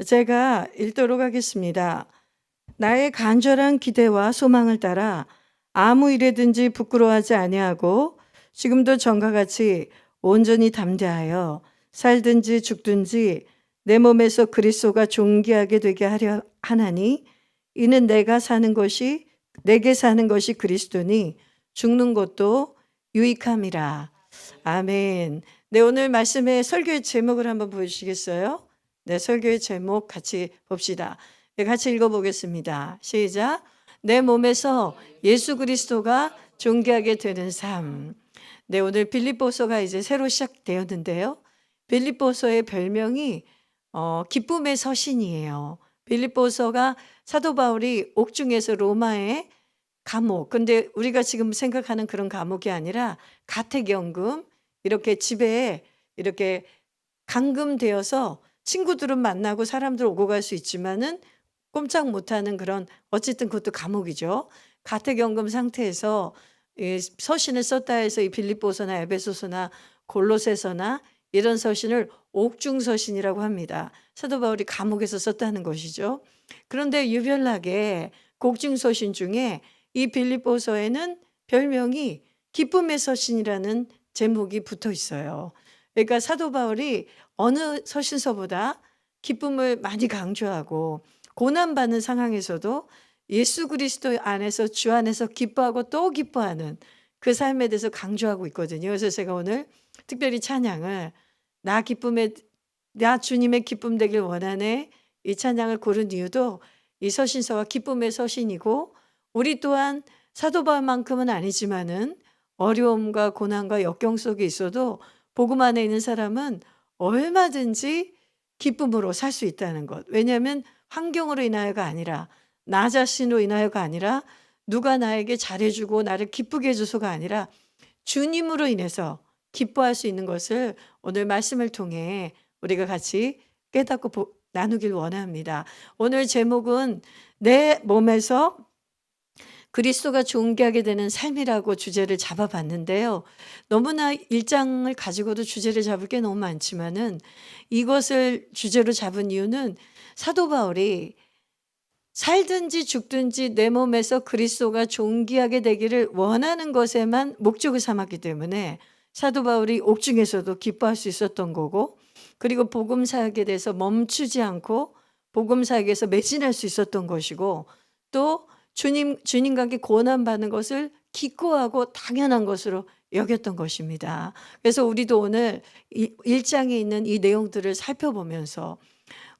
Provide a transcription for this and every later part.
제가 읽도록 하겠습니다. 나의 간절한 기대와 소망을 따라 아무 일에든지 부끄러워하지 아니하고 지금도 전과 같이 온전히 담대하여 살든지 죽든지 내 몸에서 그리스도가 존귀하게 되게 하려 하나니 이는 내게 사는 것이 그리스도니 죽는 것도 유익함이라. 아멘. 네, 오늘 말씀의 설교의 제목을 한번 보여주시겠어요? 네, 설교의 제목 같이 봅시다. 네, 같이 읽어보겠습니다. 시작. 내 몸에서 예수 그리스도가 존귀하게 되는 삶. 네, 오늘 빌립보서가 이제 새로 시작되었는데요. 빌립보서의 별명이 기쁨의 서신이에요. 빌립보서가 사도 바울이 옥중에서 로마의 감옥, 근데 우리가 지금 생각하는 그런 감옥이 아니라 가택연금, 이렇게 집에 이렇게 감금되어서 친구들은 만나고 사람들 오고 갈 수 있지만은 꼼짝 못하는 그런, 어쨌든 그것도 감옥이죠. 가택연금 상태에서 이 서신을 썼다 해서 이 빌립보서나 에베소서나 골로새서나 이런 서신을 옥중 서신이라고 합니다. 사도 바울이 감옥에서 썼다는 것이죠. 그런데 유별나게 옥중 서신 중에 이 빌립보서에는 별명이 기쁨의 서신이라는 제목이 붙어 있어요. 그러니까 사도 바울이 어느 서신서보다 기쁨을 많이 강조하고 고난받는 상황에서도 예수 그리스도 안에서, 주 안에서 기뻐하고 또 기뻐하는 그 삶에 대해서 강조하고 있거든요. 그래서 제가 오늘 특별히 찬양을 나 주님의 기쁨 되길 원하네, 이 찬양을 고른 이유도 이 서신서가 기쁨의 서신이고, 우리 또한 사도 바울만큼은 아니지만은 어려움과 고난과 역경 속에 있어도 복음 안에 있는 사람은 얼마든지 기쁨으로 살 수 있다는 것. 왜냐하면 환경으로 인하여가 아니라, 나 자신으로 인하여가 아니라, 누가 나에게 잘해주고 나를 기쁘게 해줘서가 아니라 주님으로 인해서 기뻐할 수 있는 것을 오늘 말씀을 통해 우리가 같이 깨닫고 나누길 원합니다. 오늘 제목은 내 몸에서 그리스도가 존귀하게 되는 삶이라고 주제를 잡아봤는데요. 너무나 1장을 가지고도 주제를 잡을 게 너무 많지만은 이것을 주제로 잡은 이유는 사도 바울이 살든지 죽든지 내 몸에서 그리스도가 존귀하게 되기를 원하는 것에만 목적을 삼았기 때문에 사도 바울이 옥중에서도 기뻐할 수 있었던 거고, 그리고 복음 사역에 대해서 멈추지 않고 복음 사역에서 매진할 수 있었던 것이고, 또 주님과 함께 고난받는 것을 기꺼워하고 당연한 것으로 여겼던 것입니다. 그래서 우리도 오늘 1장에 있는 이 내용들을 살펴보면서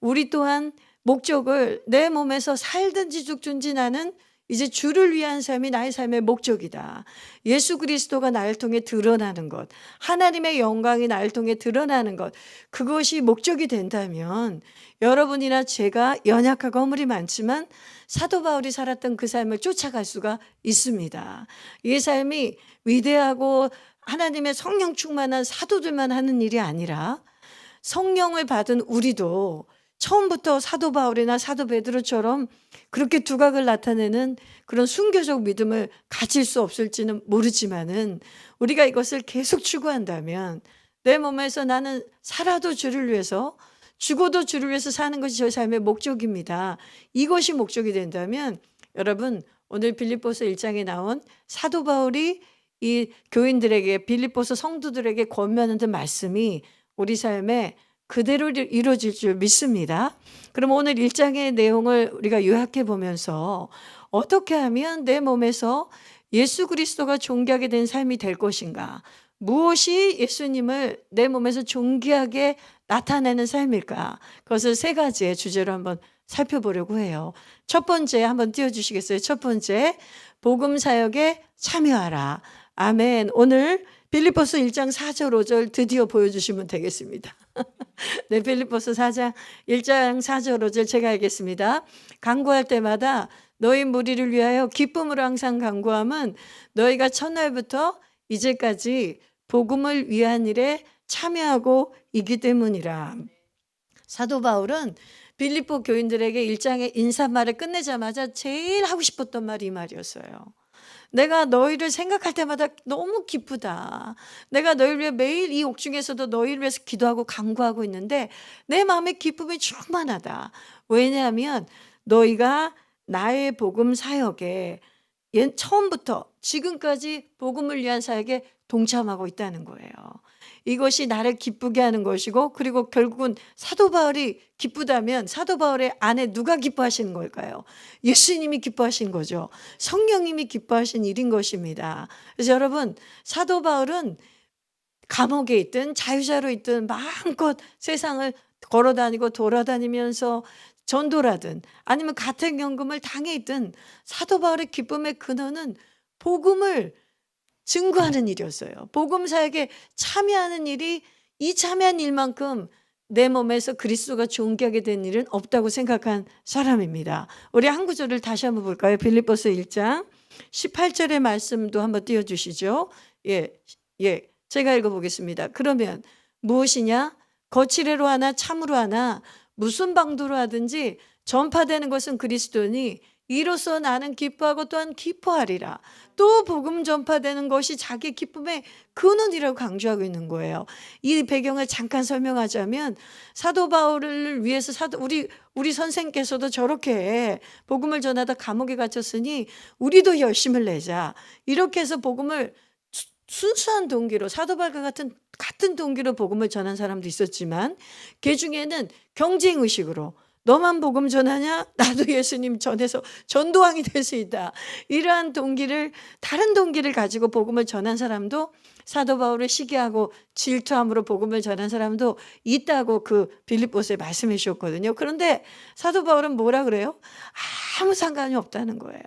우리 또한 목적을, 내 몸에서 살든지 죽든지 나는 이제 주를 위한 삶이 나의 삶의 목적이다. 예수 그리스도가 나를 통해 드러나는 것, 하나님의 영광이 나를 통해 드러나는 것, 그것이 목적이 된다면 여러분이나 제가 연약하고 허물이 많지만 사도 바울이 살았던 그 삶을 쫓아갈 수가 있습니다. 이 삶이 위대하고 하나님의 성령 충만한 사도들만 하는 일이 아니라 성령을 받은 우리도 처음부터 사도 바울이나 사도 베드로처럼 그렇게 두각을 나타내는 그런 순교적 믿음을 가질 수 없을지는 모르지만은 우리가 이것을 계속 추구한다면 내 몸에서 나는 살아도 주를 위해서, 죽어도 주를 위해서 사는 것이 저의 삶의 목적입니다. 이것이 목적이 된다면 여러분, 오늘 빌립보서 1장에 나온 사도 바울이 이 교인들에게, 빌립보서 성도들에게 권면하는 말씀이 우리 삶에 그대로 이루어질 줄 믿습니다. 그럼 오늘 1장의 내용을 우리가 요약해 보면서 어떻게 하면 내 몸에서 예수 그리스도가 존귀하게 된 삶이 될 것인가? 무엇이 예수님을 내 몸에서 존귀하게 나타내는 삶일까? 그것을 3가지의 주제로 한번 살펴보려고 해요. 첫 번째 한번 띄워주시겠어요? 첫 번째, 복음 사역에 참여하라. 아멘. 오늘 빌립보서 1장 4절 5절 드디어 보여주시면 되겠습니다. 네, 빌립보서 4장 1장 4절 5절 제가 읽겠습니다. 간구할 때마다 너희 무리를 위하여 기쁨으로 항상 간구함은 너희가 첫날부터 이제까지 복음을 위한 일에 참여하고 있기 때문이라. 사도 바울은 빌립보 교인들에게 1장의 인사말을 끝내자마자 제일 하고 싶었던 말이 이 말이었어요. 내가 너희를 생각할 때마다 너무 기쁘다. 내가 너희를 위해 매일 이 옥중에서도 너희를 위해서 기도하고 간구하고 있는데 내 마음에 기쁨이 충만하다. 왜냐하면 너희가 나의 복음 사역에 처음부터 지금까지 복음을 위한 사역에 동참하고 있다는 거예요. 이것이 나를 기쁘게 하는 것이고, 그리고 결국은 사도 바울이 기쁘다면 사도 바울의 안에 누가 기뻐하시는 걸까요? 예수님이 기뻐하신 거죠. 성령님이 기뻐하신 일인 것입니다. 그래서 여러분, 사도 바울은 감옥에 있든 자유자로 있든 마음껏 세상을 걸어다니고 돌아다니면서 전도라든 아니면 가택연금을 당해 있든 사도 바울의 기쁨의 근원은 복음을 증거하는 일이었어요. 복음 사역에 참여하는 일이, 이 참여한 일만큼 내 몸에서 그리스도가 존귀하게 된 일은 없다고 생각한 사람입니다. 우리 한 구절을 다시 한번 볼까요? 빌립보서 1장 18절의 말씀도 한번 띄워주시죠. 예, 제가 읽어보겠습니다. 그러면 무엇이냐? 거칠애로 하나 참으로 하나 무슨 방도로 하든지 전파되는 것은 그리스도니 이로써 나는 기뻐하고 또한 기뻐하리라. 또 복음 전파되는 것이 자기 기쁨의 근원이라고 강조하고 있는 거예요. 이 배경을 잠깐 설명하자면 사도 바울을 위해서 우리 선생께서도 저렇게 복음을 전하다 감옥에 갇혔으니 우리도 열심을 내자. 이렇게 해서 복음을 순수한 동기로, 사도 바울과 같은 동기로 복음을 전한 사람도 있었지만 그 중에는 경쟁 의식으로 너만 복음 전하냐? 나도 예수님 전해서 전도왕이 될 수 있다. 이러한 다른 동기를 가지고 복음을 전한 사람도, 사도 바울을 시기하고 질투함으로 복음을 전한 사람도 있다고 그 빌립보서에 말씀해 주셨거든요. 그런데 사도 바울은 뭐라 그래요? 아무 상관이 없다는 거예요.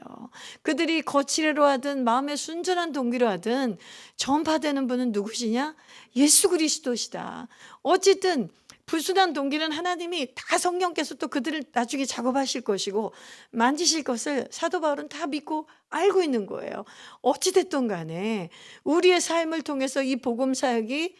그들이 거칠애로 하든 마음의 순전한 동기로 하든 전파되는 분은 누구시냐? 예수 그리스도시다. 어쨌든 불순한 동기는 하나님이 다, 성령께서 또 그들을 나중에 작업하실 것이고 만지실 것을 사도 바울은 다 믿고 알고 있는 거예요. 어찌됐든 간에 우리의 삶을 통해서 이 복음 사역이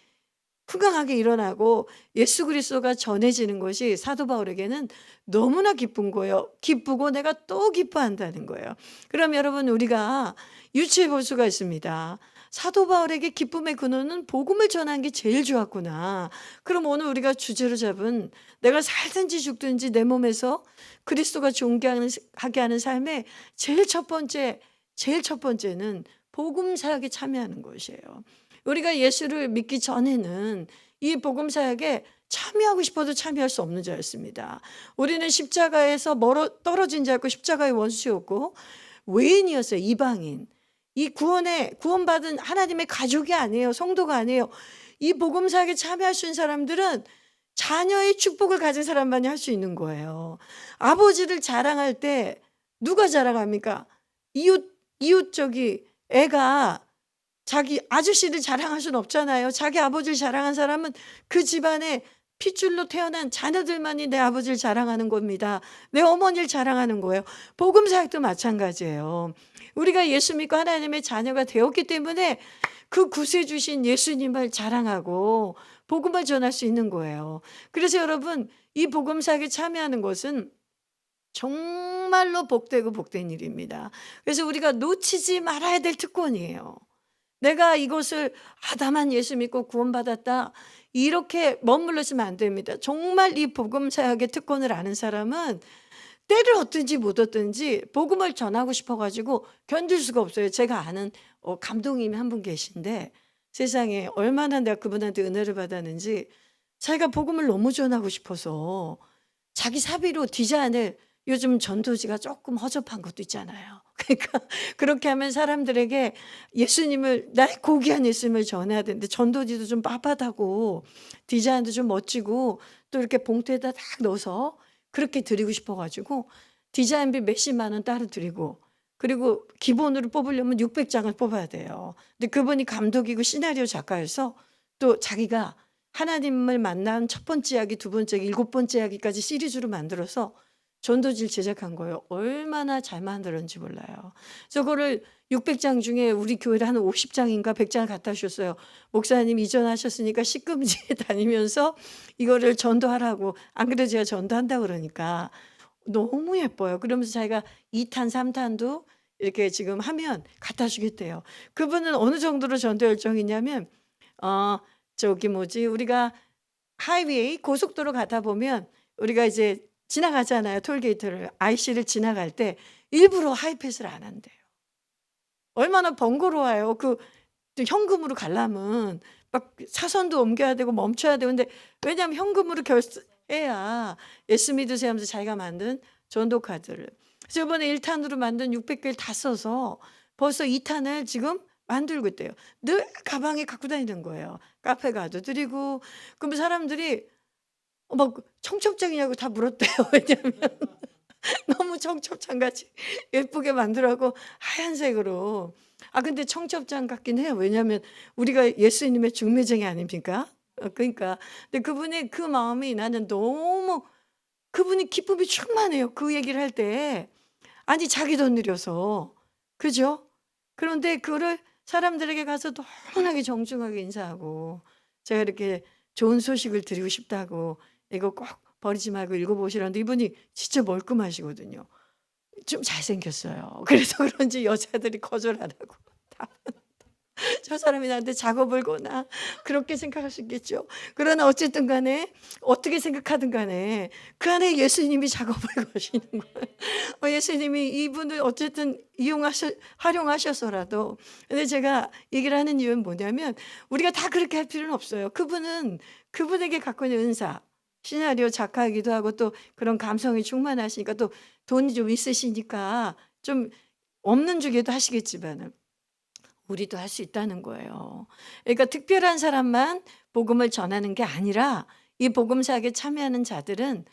흥강하게 일어나고 예수 그리스도가 전해지는 것이 사도 바울에게는 너무나 기쁜 거예요. 기쁘고 내가 또 기뻐한다는 거예요. 그럼 여러분, 우리가 유추해 볼 수가 있습니다. 사도 바울에게 기쁨의 근원은 복음을 전하는 게 제일 좋았구나. 그럼 오늘 우리가 주제로 잡은 내가 살든지 죽든지 내 몸에서 그리스도가 존귀하게 하는 삶의 제일 첫 번째는 복음 사역에 참여하는 것이에요. 우리가 예수를 믿기 전에는 이 복음 사역에 참여하고 싶어도 참여할 수 없는 자였습니다. 우리는 십자가에서 떨어진 자였고 십자가의 원수였고 외인이었어요. 이방인. 이 구원받은 하나님의 가족이 아니에요. 성도가 아니에요. 이 복음 사역에 참여할 수 있는 사람들은 자녀의 축복을 가진 사람만이 할 수 있는 거예요. 아버지를 자랑할 때 누가 자랑합니까? 애가 자기 아저씨를 자랑할 수는 없잖아요. 자기 아버지를 자랑한 사람은 그 집안에 핏줄로 태어난 자녀들만이 내 아버지를 자랑하는 겁니다. 내 어머니를 자랑하는 거예요. 복음 사역도 마찬가지예요. 우리가 예수 믿고 하나님의 자녀가 되었기 때문에 그 구세주신 예수님을 자랑하고 복음을 전할 수 있는 거예요. 그래서 여러분, 이 복음 사역에 참여하는 것은 정말로 복되고 복된 일입니다. 그래서 우리가 놓치지 말아야 될 특권이에요. 내가 이것을 다만 예수 믿고 구원받았다, 이렇게 머물러 있으면 안 됩니다. 정말 이 복음 사역의 특권을 아는 사람은 때를 얻든지 못 얻든지 복음을 전하고 싶어가지고 견딜 수가 없어요. 제가 아는 감독님이 한 분 계신데 세상에 얼마나 내가 그분한테 은혜를 받았는지, 자기가 복음을 너무 전하고 싶어서 자기 사비로 디자인을, 요즘 전도지가 조금 허접한 것도 있잖아요. 그러니까 그렇게 하면 사람들에게 예수님을, 나의 고귀한 예수님을 전해야 되는데 전도지도 좀 빳빳하고 디자인도 좀 멋지고 또 이렇게 봉투에다 딱 넣어서 그렇게 드리고 싶어가지고 디자인비 몇십만 원 따로 드리고, 그리고 기본으로 뽑으려면 600장을 뽑아야 돼요. 근데 그분이 감독이고 시나리오 작가여서 또 자기가 하나님을 만난 첫 번째 이야기, 두 번째 이야기, 7번째 이야기까지 시리즈로 만들어서 전도지를 제작한 거예요. 얼마나 잘 만들었는지 몰라요. 저거를 600장 중에 우리 교회를 한 50장인가 100장을 갖다 주셨어요. 목사님 이전하셨으니까 시금지에 다니면서 이거를 전도하라고. 안 그래도 제가 전도한다고 그러니까 너무 예뻐요. 그러면서 자기가 2탄 3탄도 이렇게 지금 하면 갖다 주겠대요. 그분은 어느 정도로 전도 열정이 있냐면 저기 뭐지 우리가 하이웨이 고속도로 가다 보면 우리가 이제 지나가잖아요. 톨게이트를 IC를 지나갈 때 일부러 하이패스를 안 한대요. 얼마나 번거로워요. 또 현금으로 가려면 막 차선도 옮겨야 되고 멈춰야 되고 근데 왜냐하면 현금으로 결제해야 예수 믿으세요 하면서 자기가 만든 전도 카드를. 그래서 이번에 1탄으로 만든 600개를 다 써서 벌써 2탄을 지금 만들고 있대요. 늘 가방에 갖고 다니는 거예요. 카페 가도 드리고 그러면 사람들이 막 청첩장이냐고 다 물었대요. 왜냐하면 너무 청첩장같이 예쁘게 만들라고 하얀색으로. 근데 청첩장 같긴 해요. 왜냐하면 우리가 예수님의 중매쟁이 아닙니까? 그러니까 근데 그분의 그 마음이 나는 너무 그분이 기쁨이 충만해요. 그 얘기를 할 때. 아니 자기 돈 들여서. 그죠? 그런데 그거를 사람들에게 가서 너무나게 정중하게 인사하고 제가 이렇게 좋은 소식을 드리고 싶다고 이거 꼭 버리지 말고 읽어보시라는데 이분이 진짜 멀끔하시거든요. 좀 잘생겼어요. 그래서 그런지 여자들이 거절 안 하고 저 사람이 나한테 작업을 거나 그렇게 생각할 수 있겠죠. 그러나 어쨌든 간에 어떻게 생각하든 간에 그 안에 예수님이 작업을 거시는 거예요. 예수님이 이분을 어쨌든 활용하셔서라도. 근데 제가 얘기를 하는 이유는 뭐냐면 우리가 다 그렇게 할 필요는 없어요. 그분은 그분에게 갖고 있는 은사 시나리오 작가이기도 하고 또 그런 감성이 충만하시니까 또 돈이 좀 있으시니까 좀 없는 주기도 하시겠지만은 우리도 할 수 있다는 거예요. 그러니까 특별한 사람만 복음을 전하는 게 아니라 이 복음 사역에 참여하는 자들은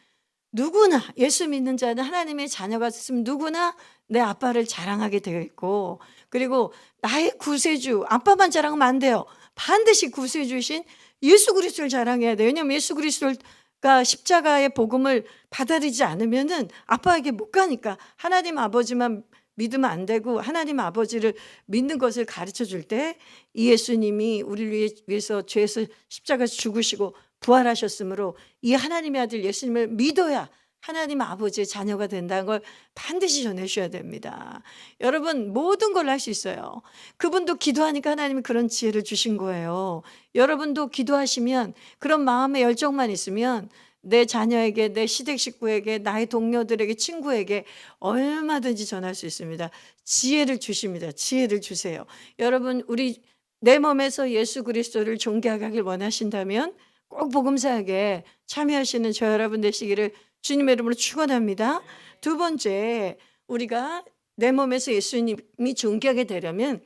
누구나 예수 믿는 자는 하나님의 자녀가 됐으면 누구나 내 아빠를 자랑하게 되어 있고 그리고 나의 구세주 아빠만 자랑하면 안 돼요. 반드시 구세주신 예수 그리스도를 자랑해야 돼요. 왜냐하면 예수 그리스도가 십자가의 복음을 받아들이지 않으면은 아빠에게 못 가니까 하나님 아버지만 믿으면 안 되고 하나님 아버지를 믿는 것을 가르쳐 줄 때 이 예수님이 우리를 위해서 죄에서 십자가에서 죽으시고 부활하셨으므로 이 하나님의 아들 예수님을 믿어야 하나님 아버지의 자녀가 된다는 걸 반드시 전해주셔야 됩니다. 여러분 모든 걸 할 수 있어요. 그분도 기도하니까 하나님이 그런 지혜를 주신 거예요. 여러분도 기도하시면 그런 마음의 열정만 있으면 내 자녀에게 내 시댁 식구에게 나의 동료들에게 친구에게 얼마든지 전할 수 있습니다. 지혜를 주십니다. 지혜를 주세요. 여러분 우리 내 몸에서 예수 그리스도를 존귀하게 하길 원하신다면 꼭 복음사역에 참여하시는 저 여러분 되시기를 주님의 이름으로 축원합니다. 두 번째 우리가 내 몸에서 예수님이 존귀하게 되려면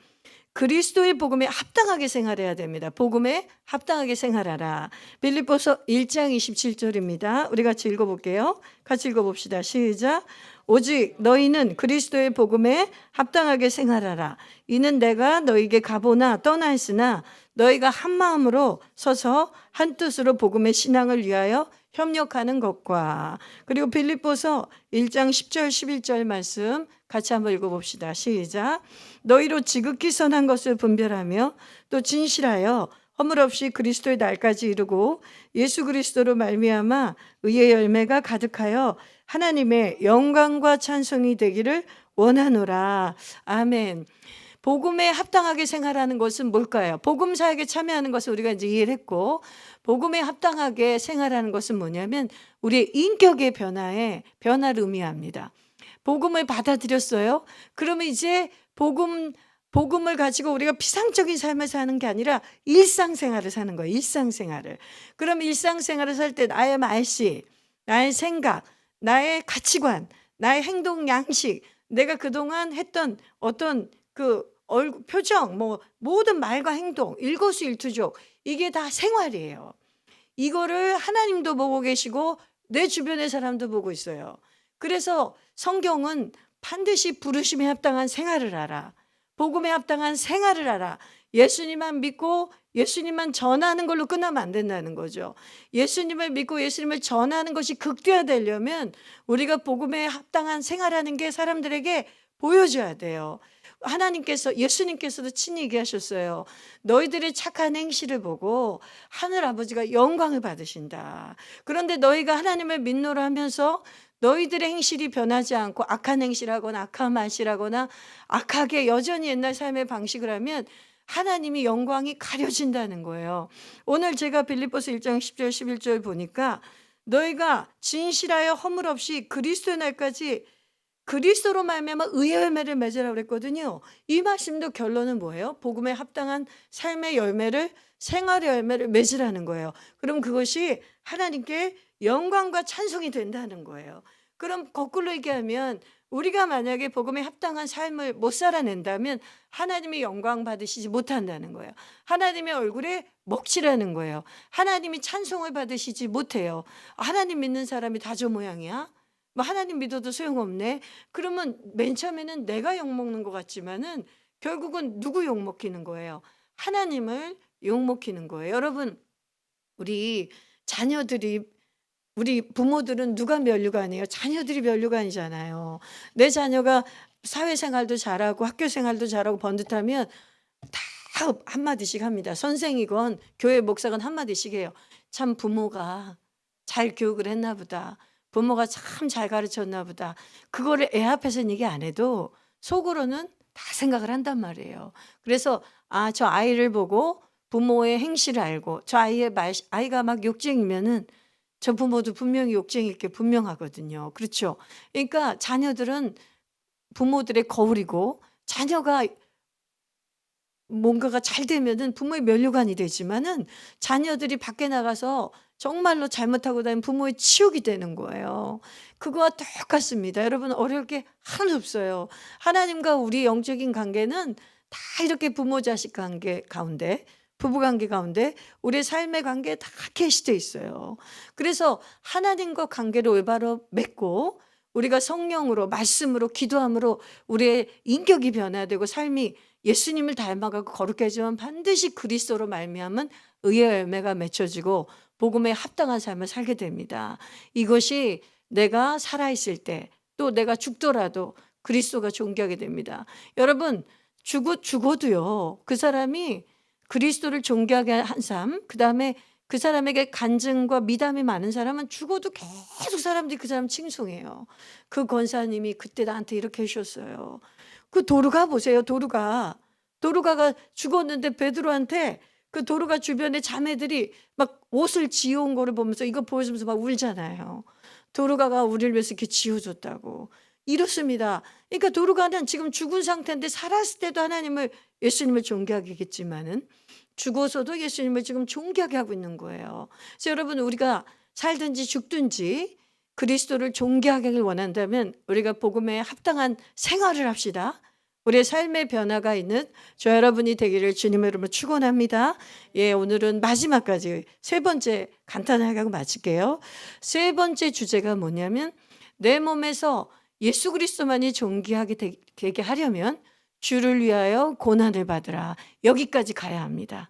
그리스도의 복음에 합당하게 생활해야 됩니다. 복음에 합당하게 생활하라. 빌립보서 1장 27절입니다. 우리 같이 읽어볼게요. 같이 읽어봅시다. 시작. 오직 너희는 그리스도의 복음에 합당하게 생활하라. 이는 내가 너희에게 가보나 떠나 있으나 너희가 한 마음으로 서서 한 뜻으로 복음의 신앙을 위하여 협력하는 것과 그리고 빌립보서 1장 10절 11절 말씀 같이 한번 읽어봅시다. 시작. 너희로 지극히 선한 것을 분별하며 또 진실하여 허물 없이 그리스도의 날까지 이루고 예수 그리스도로 말미암아 의의 열매가 가득하여 하나님의 영광과 찬송이 되기를 원하노라. 아멘. 복음에 합당하게 생활하는 것은 뭘까요? 복음 사역에 참여하는 것을 우리가 이제 이해를 했고 복음에 합당하게 생활하는 것은 뭐냐면 우리의 인격의 변화를 의미합니다. 복음을 받아들였어요. 그러면 이제 복음을 가지고 우리가 피상적인 삶을 사는 게 아니라 일상생활을 사는 거예요. 일상생활을. 그럼 일상생활을 살 때 나의 말씨, 나의 생각, 나의 가치관, 나의 행동 양식, 내가 그동안 했던 어떤 얼굴, 표정, 모든 말과 행동, 일거수일투족 이게 다 생활이에요. 이거를 하나님도 보고 계시고 내 주변의 사람도 보고 있어요. 그래서 성경은 반드시 부르심에 합당한 생활을 하라. 복음에 합당한 생활을 하라. 예수님만 믿고 예수님만 전하는 걸로 끝나면 안 된다는 거죠. 예수님을 믿고 예수님을 전하는 것이 극대화되려면 우리가 복음에 합당한 생활하는 게 사람들에게 보여줘야 돼요. 하나님께서 예수님께서도 친히 얘기하셨어요. 너희들의 착한 행실을 보고 하늘 아버지가 영광을 받으신다. 그런데 너희가 하나님을 믿노라 하면서 너희들의 행실이 변하지 않고 악한 행실하거나 악한 말실하거나 악하게 여전히 옛날 삶의 방식을 하면 하나님이 영광이 가려진다는 거예요. 오늘 제가 빌립보서 1장 10절 11절 보니까 너희가 진실하여 허물 없이 그리스도의 날까지 그리스도로 말미암아 의의 열매를 맺으라고 그랬거든요. 이 말씀도 결론은 뭐예요? 복음에 합당한 삶의 열매를, 생활의 열매를 맺으라는 거예요. 그럼 그것이 하나님께 영광과 찬송이 된다는 거예요. 그럼 거꾸로 얘기하면 우리가 만약에 복음에 합당한 삶을 못 살아낸다면 하나님이 영광 받으시지 못한다는 거예요. 하나님의 얼굴에 먹칠하는 거예요. 하나님이 찬송을 받으시지 못해요. 하나님 믿는 사람이 다 저 모양이야? 뭐 하나님 믿어도 소용없네. 그러면 맨 처음에는 내가 욕먹는 것 같지만은 결국은 누구 욕먹히는 거예요? 하나님을 욕먹히는 거예요. 여러분, 우리 자녀들이 우리 부모들은 누가 면류관이에요? 자녀들이 면류관이잖아요. 내 자녀가 사회생활도 잘하고 학교생활도 잘하고 번듯하면 다 한마디씩 합니다. 선생이건 교회 목사건 한마디씩 해요. 참 부모가 잘 교육을 했나 보다. 부모가 참 잘 가르쳤나 보다. 그거를 애 앞에서는 얘기 안 해도 속으로는 다 생각을 한단 말이에요. 그래서 저 아이를 보고 부모의 행실을 알고 저 아이가 막 욕쟁이면은 저 부모도 분명히 욕쟁이일 게 분명하거든요. 그렇죠? 그러니까 자녀들은 부모들의 거울이고 자녀가 뭔가가 잘 되면은 부모의 면류관이 되지만은 자녀들이 밖에 나가서 정말로 잘못하고 다니면 부모의 치욕이 되는 거예요. 그거와 똑같습니다. 여러분 어려울 게 하나도 없어요. 하나님과 우리 영적인 관계는 다 이렇게 부모 자식 관계 가운데 부부 관계 가운데 우리의 삶의 관계에 다 캐시돼 있어요. 그래서 하나님과 관계를 올바로 맺고 우리가 성령으로 말씀으로 기도함으로 우리의 인격이 변화되고 삶이 예수님을 닮아가고 거룩해지면 반드시 그리스도로 말미암은 의의 열매가 맺혀지고 복음에 합당한 삶을 살게 됩니다. 이것이 내가 살아있을 때 또 내가 죽더라도 그리스도가 존귀하게 됩니다. 여러분 죽어도요 그 사람이 그리스도를 존귀하게 한 삶, 그 다음에 그 사람에게 간증과 미담이 많은 사람은 죽어도 계속 사람들이 그 사람 칭송해요. 그 권사님이 그때 나한테 이렇게 해주셨어요. 그 도루가 보세요. 도루가가 죽었는데 베드로한테 그 도루가 주변에 자매들이 막 옷을 지어온 거를 보면서 이거 보여주면서 막 울잖아요. 도루가가 우리를 위해서 이렇게 지어줬다고. 이렇습니다. 그러니까 도루가는 지금 죽은 상태인데 살았을 때도 예수님을 존귀하겠지만은 죽어서도 예수님을 지금 존귀하게 하고 있는 거예요. 그래서 여러분 우리가 살든지 죽든지 그리스도를 존귀하게 원한다면 우리가 복음에 합당한 생활을 합시다. 우리의 삶의 변화가 있는 저 여러분이 되기를 주님의 이름으로 축원합니다. 예, 오늘은 마지막까지 세 번째 간단하게 하고 마칠게요. 세 번째 주제가 뭐냐면 내 몸에서 예수 그리스도만이 존귀하게 되게 하려면 주를 위하여 고난을 받으라. 여기까지 가야 합니다.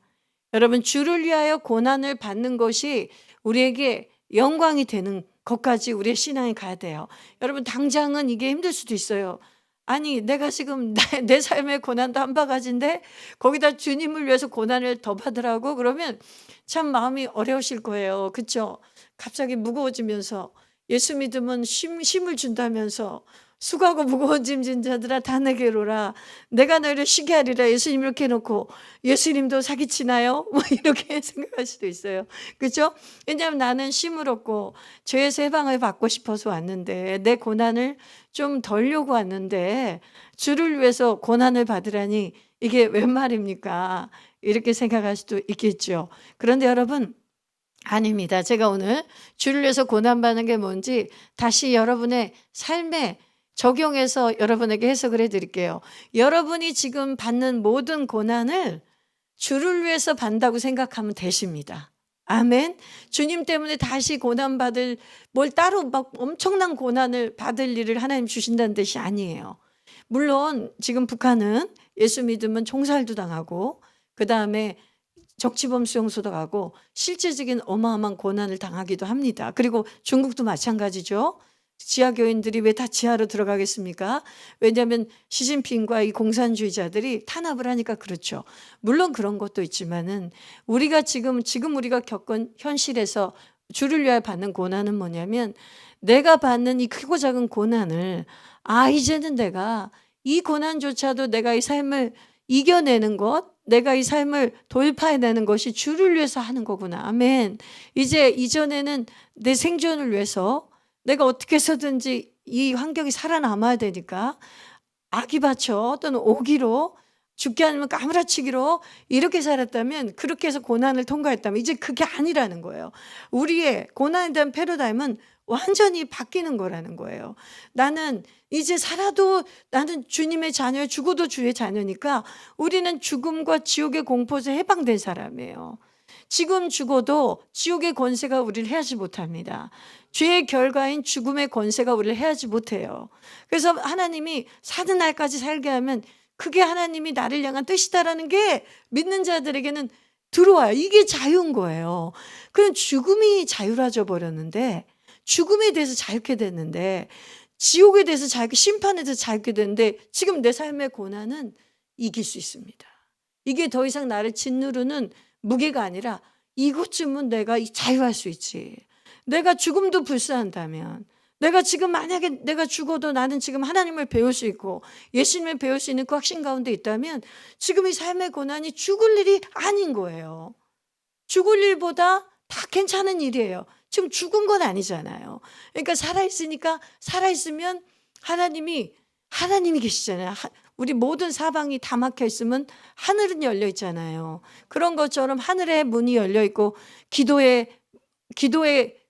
여러분 주를 위하여 고난을 받는 것이 우리에게 영광이 되는 것까지 우리의 신앙이 가야 돼요. 여러분 당장은 이게 힘들 수도 있어요. 아니 내가 지금 내 삶의 고난도 한 바가지인데 거기다 주님을 위해서 고난을 더 받으라고 그러면 참 마음이 어려우실 거예요. 그렇죠? 갑자기 무거워지면서 예수 믿으면 쉼을 준다면서 수고하고 무거운 짐진 자들아 다 내게로 오라. 내가 너희를 쉬게 하리라. 예수님 이렇게 해놓고 예수님도 사기치나요? 뭐 이렇게 생각할 수도 있어요. 그렇죠? 왜냐하면 나는 쉼을 얻고 죄에서 해방을 받고 싶어서 왔는데 내 고난을 좀 덜려고 왔는데 주를 위해서 고난을 받으라니 이게 웬 말입니까? 이렇게 생각할 수도 있겠죠. 그런데 여러분 아닙니다. 제가 오늘 주를 위해서 고난받는 게 뭔지 다시 여러분의 삶에 적용해서 여러분에게 해석을 해드릴게요. 여러분이 지금 받는 모든 고난을 주를 위해서 받는다고 생각하면 되십니다. 아멘. 주님 때문에 다시 고난받을 뭘 따로 막 엄청난 고난을 받을 일을 하나님 주신다는 뜻이 아니에요. 물론 지금 북한은 예수 믿으면 총살도 당하고 그 다음에 적치범 수용소도 가고 실질적인 어마어마한 고난을 당하기도 합니다. 그리고 중국도 마찬가지죠. 지하 교인들이 왜 다 지하로 들어가겠습니까? 왜냐하면 시진핑과 이 공산주의자들이 탄압을 하니까 그렇죠. 물론 그런 것도 있지만은 우리가 지금 우리가 겪은 현실에서 주를 위하여 받는 고난은 뭐냐면 내가 받는 이 크고 작은 고난을 이제는 내가 이 고난조차도 내가 이 삶을 이겨내는 것, 내가 이 삶을 돌파해내는 것이 주를 위해서 하는 거구나. 아멘. 이제 이전에는 내 생존을 위해서 내가 어떻게 해서든지 이 환경이 살아남아야 되니까 아기 받쳐 또는 오기로 죽게 아니면 까무라치기로 이렇게 살았다면, 그렇게 해서 고난을 통과했다면 이제 그게 아니라는 거예요. 우리의 고난에 대한 패러다임은 완전히 바뀌는 거라는 거예요. 나는 이제 살아도 나는 주님의 자녀예요. 죽어도 주의 자녀니까 우리는 죽음과 지옥의 공포에서 해방된 사람이에요. 지금 죽어도 지옥의 권세가 우리를 해하지 못합니다. 죄의 결과인 죽음의 권세가 우리를 해하지 못해요. 그래서 하나님이 사는 날까지 살게 하면 그게 하나님이 나를 향한 뜻이다라는 게 믿는 자들에게는 들어와요. 이게 자유인 거예요. 그럼 죽음이 자유라져 버렸는데, 죽음에 대해서 자유케 됐는데, 지옥에 대해서 자유케, 심판에 대해서 자유케 됐는데, 지금 내 삶의 고난은 이길 수 있습니다. 이게 더 이상 나를 짓누르는 무게가 아니라 이것쯤은 내가 자유할 수 있지. 내가 죽음도 불사한다면, 내가 지금 만약에 내가 죽어도 나는 지금 하나님을 배울 수 있고 예수님을 배울 수 있는 그 확신 가운데 있다면 지금 이 삶의 고난이 죽을 일이 아닌 거예요. 죽을 일보다 다 괜찮은 일이에요. 지금 죽은 건 아니잖아요. 그러니까 살아있으면 하나님이 계시잖아요. 우리 모든 사방이 다 막혀 있으면 하늘은 열려 있잖아요. 그런 것처럼 하늘의 문이 열려 있고 기도의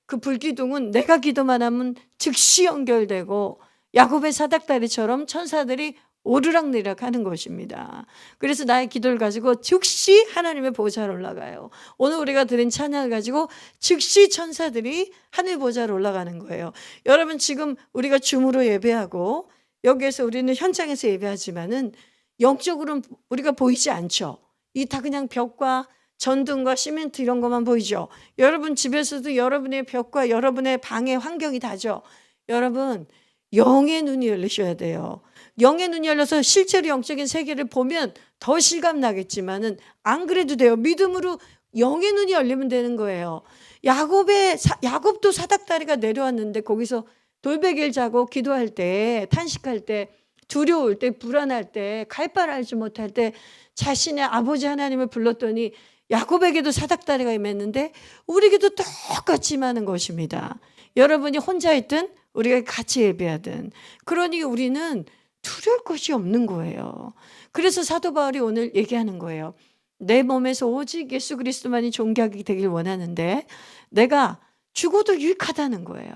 그 불기둥은 내가 기도만 하면 즉시 연결되고 야곱의 사닥다리처럼 천사들이 오르락내리락 하는 것입니다. 그래서 나의 기도를 가지고 즉시 하나님의 보좌로 올라가요. 오늘 우리가 들은 찬양을 가지고 즉시 천사들이 하늘 보좌로 올라가는 거예요. 여러분, 지금 우리가 줌으로 예배하고 여기에서 우리는 현장에서 예배하지만은 영적으로는 우리가 보이지 않죠. 이 다 그냥 벽과 전등과 시멘트 이런 것만 보이죠. 여러분 집에서도 여러분의 벽과 여러분의 방의 환경이 다죠. 여러분, 영의 눈이 열리셔야 돼요. 영의 눈이 열려서 실제로 영적인 세계를 보면 더 실감나겠지만은 안 그래도 돼요. 믿음으로 영의 눈이 열리면 되는 거예요. 야곱도 사닥다리가 내려왔는데 거기서 돌베개를 자고 기도할 때, 탄식할 때, 두려울 때, 불안할 때, 갈 바를 알지 못할 때 자신의 아버지 하나님을 불렀더니 야곱에게도 사닥다리가 임했는데 우리에게도 똑같이 임하는 것입니다. 여러분이 혼자 있든 우리가 같이 예배하든, 그러니 우리는 두려울 것이 없는 거예요. 그래서 사도 바울이 오늘 얘기하는 거예요. 내 몸에서 오직 예수 그리스도만이 존귀하게 되길 원하는데 내가 죽어도 유익하다는 거예요.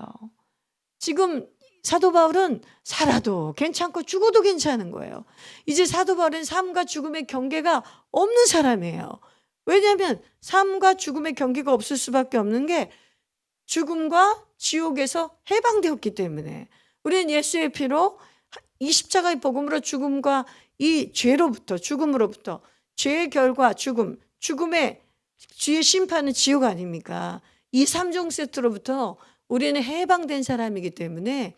지금 사도 바울은 살아도 괜찮고 죽어도 괜찮은 거예요. 이제 사도 바울은 삶과 죽음의 경계가 없는 사람이에요. 왜냐하면 삶과 죽음의 경계가 없을 수밖에 없는 게 죽음과 지옥에서 해방되었기 때문에. 우리는 예수의 피로 이 십자가의 복음으로 죽음과 이 죄로부터, 죽음으로부터, 죄의 결과 죽음의 주의 심판은 지옥 아닙니까? 이 3종 세트로부터 우리는 해방된 사람이기 때문에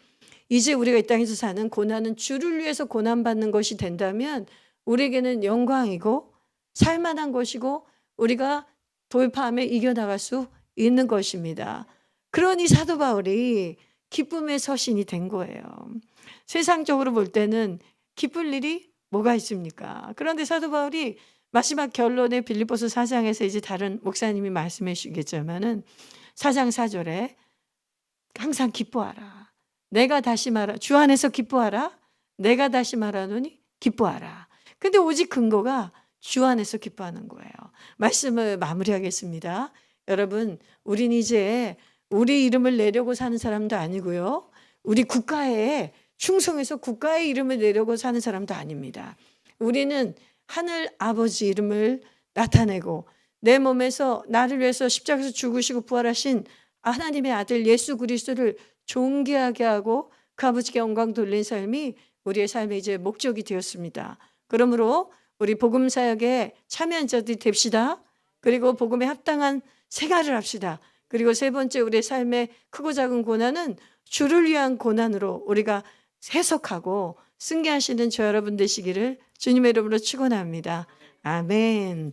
이제 우리가 이 땅에서 사는 고난은 주를 위해서 고난받는 것이 된다면 우리에게는 영광이고 살만한 것이고 우리가 돌파하며 이겨나갈 수 있는 것입니다. 그러니 사도 바울이 기쁨의 서신이 된 거예요. 세상적으로 볼 때는 기쁠 일이 뭐가 있습니까? 그런데 사도 바울이 마지막 결론에 빌립보서 4장에서 이제 다른 목사님이 말씀해 주시겠지만은 4장 4절에 항상 기뻐하라. 내가 다시 말하, 주 안에서 기뻐하라. 내가 다시 말하노니 기뻐하라. 근데 오직 근거가 주 안에서 기뻐하는 거예요. 말씀을 마무리하겠습니다. 여러분, 우린 이제 우리 이름을 내려고 사는 사람도 아니고요. 우리 국가에 충성해서 국가의 이름을 내려고 사는 사람도 아닙니다. 우리는 하늘 아버지 이름을 나타내고 내 몸에서 나를 위해서 십자가에서 죽으시고 부활하신 하나님의 아들 예수 그리스도를 존귀하게 하고 그 아버지께 영광 돌린 삶이 우리의 삶의 이제 목적이 되었습니다. 그러므로 우리 복음 사역에 참여한 자들이 됩시다. 그리고 복음에 합당한 생활을 합시다. 그리고 세 번째, 우리의 삶의 크고 작은 고난은 주를 위한 고난으로 우리가 해석하고 승계하시는 저 여러분 되시기를 주님의 이름으로 축원합니다. 아멘.